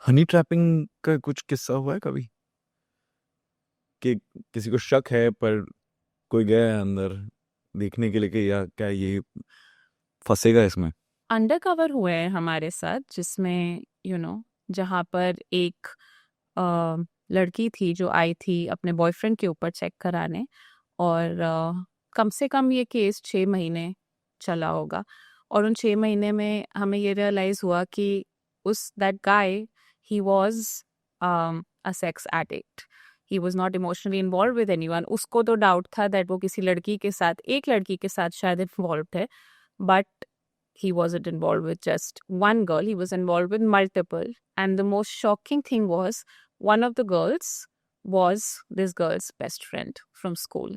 Honey trapping का कुछ किस्सा हुआ है कभी कि किसी को शक है पर कोई गया है अंदर देखने के लिए कि या क्या ये फंसेगा इसमें? अंडर कवर हुए हैं हमारे साथ, जिसमें जहाँ पर एक अ, लड़की थी जो आई थी अपने बॉयफ्रेंड के ऊपर चेक कराने। और कम से कम ये केस 6 महीने चला होगा। और उन 6 महीने में हमें ये रियलाइज हुआ कि उस that guy, he was a sex addict. He was not emotionally involve with anyone. उसको तो डाउट था दैट वो किसी लड़की के साथ, एक लड़की के साथ शायद इन्वॉल्व है, but he wasn't involved with just one girl, he was involved with multiple. And the most shocking thing was, one of the girls was this girl's best friend from school.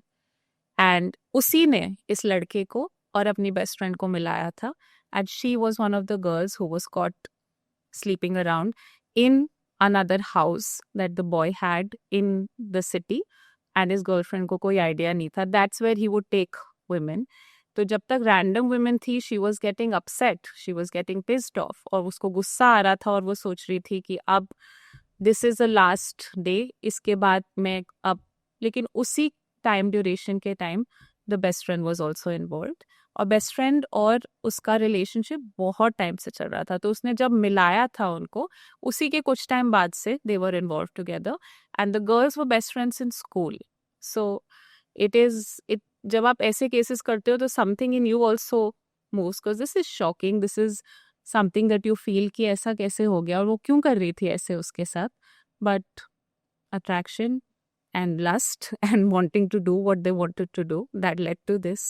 And उसी ने इस लड़के को और अपनी best friend को मिलाया था. And she was one of the girls who was caught sleeping around in another house that the boy had in the city. And his girlfriend को कोई idea नहीं था. That's where he would take women. तो जब तक random women थी, she was getting upset, she was getting pissed off, और उसको गुस्सा आ रहा था और वो सोच रही थी कि अब this is the last day, इसके बाद मैं अब। लेकिन उसी टाइम ड्यूरेशन के time the best friend was also involve. और बेस्ट फ्रेंड और उसका रिलेशनशिप बहुत टाइम से चल रहा था, तो उसने जब मिलाया था उनको, उसी के कुछ टाइम बाद से they were involve together. And the girls were best friends in school. So it जब आप ऐसे केसेस करते हो तो something in you also moves, because this is shocking, this is something that you feel कि ऐसा कैसे हो गया और वो क्यों कर रही थी ऐसे उसके साथ। But attraction and lust and wanting to do what they wanted to do, that led to this.